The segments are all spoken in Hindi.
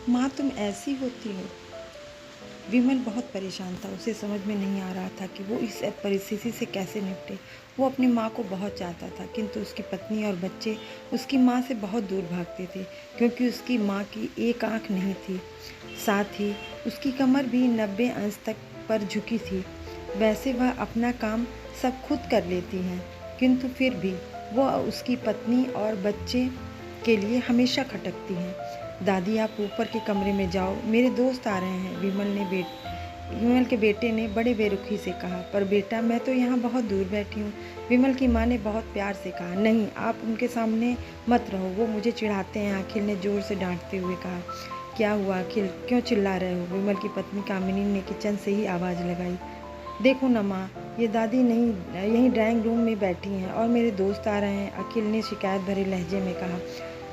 माँ तुम ऐसी होती हो। विमल बहुत परेशान था। उसे समझ में नहीं आ रहा था कि वो इस परिस्थिति से कैसे निपटे। वो अपनी माँ को बहुत चाहता था, किंतु उसकी पत्नी और बच्चे उसकी माँ से बहुत दूर भागते थे, क्योंकि उसकी माँ की एक आँख नहीं थी। साथ ही उसकी कमर भी 90 अंश तक पर झुकी थी। वैसे वह अपना काम सब खुद कर लेती हैं, किंतु फिर भी वो उसकी पत्नी और बच्चे के लिए हमेशा खटकती हैं। दादी, आप ऊपर के कमरे में जाओ, मेरे दोस्त आ रहे हैं, विमल के बेटे ने बड़े बेरुखी से कहा। पर बेटा, मैं तो यहाँ बहुत दूर बैठी हूँ। विमल की माँ ने बहुत प्यार से कहा। नहीं, आप उनके सामने मत रहो, वो मुझे चिढ़ाते हैं, अखिल ने जोर से डांटते हुए कहा। क्या हुआ अखिल, क्यों चिल्ला रहे हो? विमल की पत्नी कामिनी ने किचन से ही आवाज़ लगाई। देखो ना माँ, ये दादी नहीं यहीं ड्राइंग रूम में बैठी हैं और मेरे दोस्त आ रहे हैं, अखिल ने शिकायत भरे लहजे में कहा।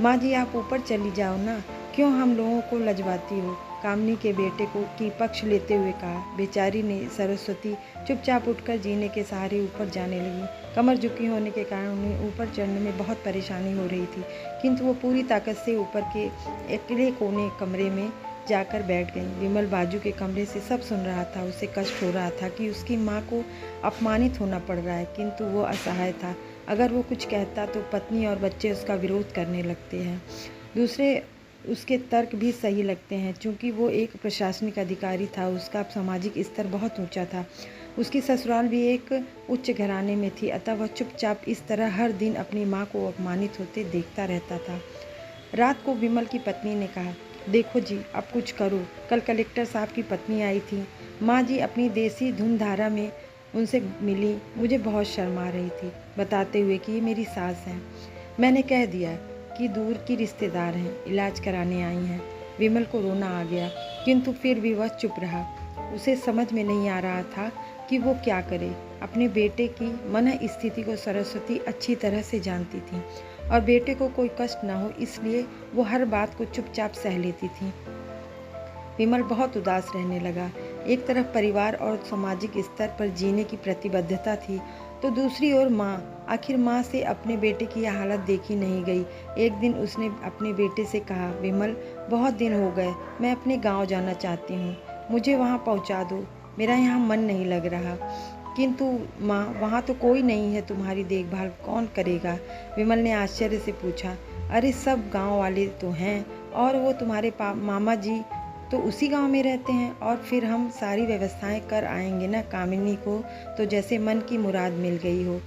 माँ जी, आप ऊपर चली जाओ ना, क्यों हम लोगों को लजवाती हो? कामनी के बेटे को की पक्ष लेते हुए कहा। बेचारी ने सरस्वती चुपचाप उठकर जीने के सहारे ऊपर जाने लगी। कमर झुकी होने के कारण उन्हें ऊपर चढ़ने में बहुत परेशानी हो रही थी, किंतु वो पूरी ताकत से ऊपर के अकेले कोने कमरे में जाकर बैठ गई। विमल बाजू के कमरे से सब सुन रहा था। उसे कष्ट हो रहा था कि उसकी माँ को अपमानित होना पड़ रहा है, किंतु वो असहाय था। अगर वो कुछ कहता तो पत्नी और बच्चे उसका विरोध करने लगते हैं। दूसरे उसके तर्क भी सही लगते हैं, क्योंकि वो एक प्रशासनिक अधिकारी था। उसका सामाजिक स्तर बहुत ऊंचा था। उसकी ससुराल भी एक उच्च घराने में थी, अतः वह चुपचाप इस तरह हर दिन अपनी माँ को अपमानित होते देखता रहता था। रात को विमल की पत्नी ने कहा, देखो जी, अब कुछ करो। कल कलेक्टर साहब की पत्नी आई थी। माँ जी अपनी देसी धुनधारा में उनसे मिली। मुझे बहुत शर्म आ रही थी, बताते हुए कि ये मेरी सास हैं। मैंने कह दिया कि दूर की रिश्तेदार हैं, इलाज कराने आई हैं। विमल को रोना आ गया, किंतु फिर भी वह चुप रहा। उसे समझ में नहीं आ रहा था कि वो क्या करे। अपने बेटे की मन स्थिति को सरस्वती अच्छी तरह से जानती थी और बेटे को कोई कष्ट न हो, इसलिए वो हर बात को चुपचाप सह लेती थी। विमल बहुत उदास रहने लगा। एक तरफ परिवार और सामाजिक स्तर पर जीने की प्रतिबद्धता थी, तो दूसरी ओर माँ। आखिर माँ से अपने बेटे की यह हालत देखी नहीं गई। एक दिन उसने अपने बेटे से कहा, विमल, बहुत दिन हो गए, मैं अपने गांव जाना चाहती हूँ, मुझे वहाँ पहुँचा दो, मेरा यहाँ मन नहीं लग रहा। किंतु माँ, वहाँ तो कोई नहीं है, तुम्हारी देखभाल कौन करेगा? विमल ने आश्चर्य से पूछा। अरे सब गांव वाले तो हैं, और वो तुम्हारे मामा जी तो उसी गांव में रहते हैं, और फिर हम सारी व्यवस्थाएं कर आएंगे ना। कामिनी को तो जैसे मन की मुराद मिल गई हो।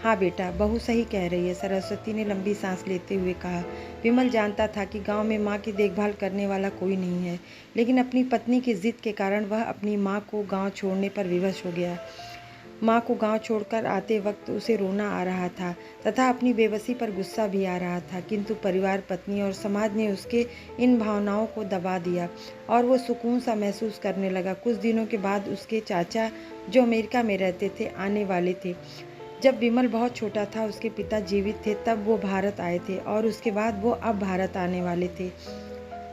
हाँ बेटा, बहू सही कह रही है, सरस्वती ने लंबी सांस लेते हुए कहा। विमल जानता था कि गांव में माँ की देखभाल करने वाला कोई नहीं है, लेकिन अपनी पत्नी की जिद के कारण वह अपनी माँ को गांव छोड़ने पर विवश हो गया। माँ को गांव छोड़कर आते वक्त उसे रोना आ रहा था तथा अपनी बेबसी पर गुस्सा भी आ रहा था, किंतु परिवार, पत्नी और समाज ने उसके इन भावनाओं को दबा दिया और वो सुकून सा महसूस करने लगा। कुछ दिनों के बाद उसके चाचा, जो अमेरिका में रहते थे, आने वाले थे। जब विमल बहुत छोटा था, उसके पिता जीवित थे, तब वो भारत आए थे और उसके बाद वो अब भारत आने वाले थे।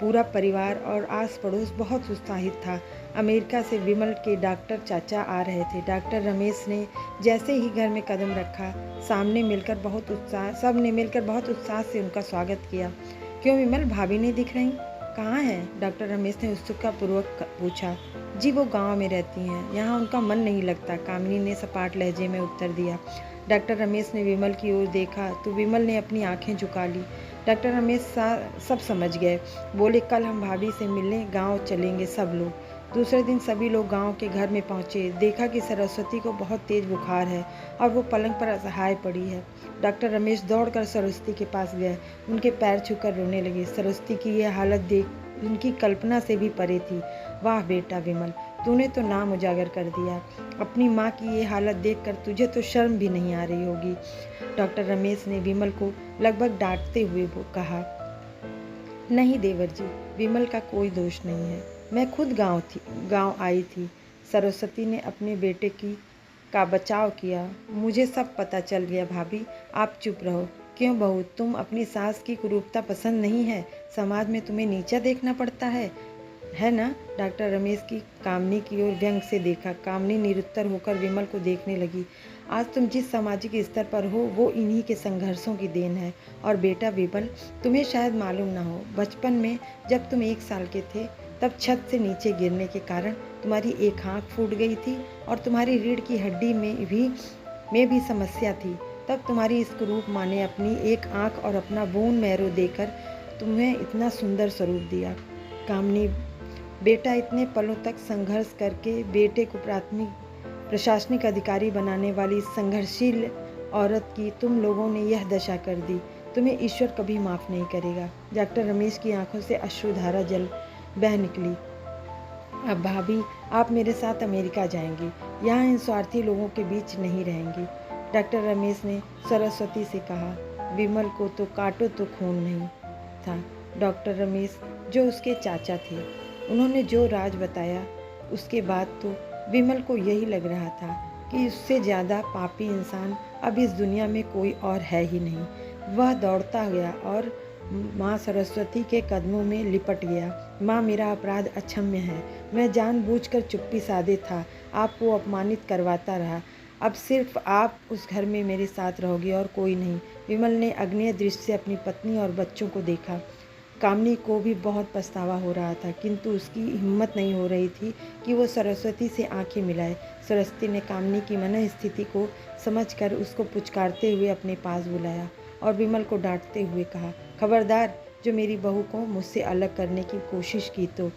पूरा परिवार और आस पड़ोस बहुत उत्साहित था। अमेरिका से विमल के डॉक्टर चाचा आ रहे थे। डॉक्टर रमेश ने जैसे ही घर में कदम रखा, सब ने मिलकर बहुत उत्साह से उनका स्वागत किया। क्यों विमल, भाभी नहीं दिख रही? कहाँ हैं? डॉक्टर रमेश ने उत्सुकतापूर्वक पूछा। जी, वो गांव में रहती हैं, यहाँ उनका मन नहीं लगता, कामिनी ने सपाट लहजे में उत्तर दिया। डॉक्टर रमेश ने विमल की ओर देखा तो विमल ने अपनी आंखें झुका ली। डॉक्टर रमेश सब समझ गए। बोले, कल हम भाभी से मिलने गांव चलेंगे सब लोग। दूसरे दिन सभी लोग गांव के घर में पहुंचे। देखा कि सरस्वती को बहुत तेज बुखार है और वो पलंग पर असहाय पड़ी है। डॉक्टर रमेश दौड़कर सरस्वती के पास गए, उनके पैर छूकर रोने लगे। सरस्वती की यह हालत देख उनकी कल्पना से भी परे थी। वाह बेटा विमल, तूने तो नाम उजागर कर दिया। अपनी माँ की ये हालत देखकर तुझे तो शर्म भी नहीं आ रही होगी। डॉक्टर रमेश ने विमल को लगभग डांटते हुए कहा। नहीं देवर जी, विमल का कोई दोष नहीं है, मैं खुद गांव आई थी। सरस्वती ने अपने बेटे का बचाव किया। मुझे सब पता चल गया भाभी, आप चुप रहो। क्यों बहू, तुम अपनी सास की कुरूपता पसंद नहीं है? समाज में तुम्हें नीचा देखना पड़ता है ना? डॉक्टर रमेश की कामनी की ओर व्यंग से देखा। कामनी निरुत्तर होकर विमल को देखने लगी। आज तुम जिस सामाजिक स्तर पर हो वो इन्हीं के संघर्षों की देन है। और बेटा विमल, तुम्हें शायद मालूम ना हो, बचपन में जब तुम 1 साल के थे तब छत से नीचे गिरने के कारण तुम्हारी एक आँख फूट गई थी और तुम्हारी रीढ़ की हड्डी में भी समस्या थी। तब तुम्हारी स्क्रूप माँ ने अपनी एक आँख और अपना बोन मैरो देकर तुम्हें इतना सुंदर स्वरूप दिया। कामनी बेटा, इतने पलों तक संघर्ष करके बेटे को प्रशासनिक अधिकारी बनाने वाली संघर्षशील औरत की तुम लोगों ने यह दशा कर दी। तुम्हें ईश्वर कभी माफ़ नहीं करेगा। डॉक्टर रमेश की आंखों से अश्रुधारा जल बह निकली। अब भाभी, आप मेरे साथ अमेरिका जाएंगी, यहाँ इन स्वार्थी लोगों के बीच नहीं रहेंगी। डॉक्टर रमेश ने सरस्वती से कहा। विमल को तो काटो तो खून नहीं था। डॉक्टर रमेश जो उसके चाचा थे, उन्होंने जो राज बताया उसके बाद तो विमल को यही लग रहा था कि उससे ज़्यादा पापी इंसान अब इस दुनिया में कोई और है ही नहीं। वह दौड़ता गया और माँ सरस्वती के कदमों में लिपट गया। माँ, मेरा अपराध अक्षम्य है। मैं जानबूझकर चुप्पी साधे था, आपको अपमानित करवाता रहा। अब सिर्फ आप उस घर में मेरे साथ रहोगे और कोई नहीं। विमल ने अग्नेय दृष्टि से अपनी पत्नी और बच्चों को देखा। कामनी को भी बहुत पछतावा हो रहा था, किंतु उसकी हिम्मत नहीं हो रही थी कि वो सरस्वती से आंखें मिलाए। सरस्वती ने कामनी की मन स्थिति को समझकर उसको पुचकारते हुए अपने पास बुलाया और विमल को डांटते हुए कहा, खबरदार, जो मेरी बहू को मुझसे अलग करने की कोशिश की तो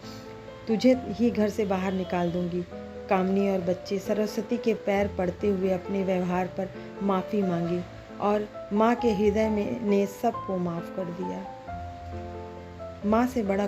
तुझे ही घर से बाहर निकाल दूंगी। कामनी और बच्चे सरस्वती के पैर पड़ते हुए अपने व्यवहार पर माफ़ी मांगी और माँ के हृदय में ने सबको माफ़ कर दिया। माँ से बड़ा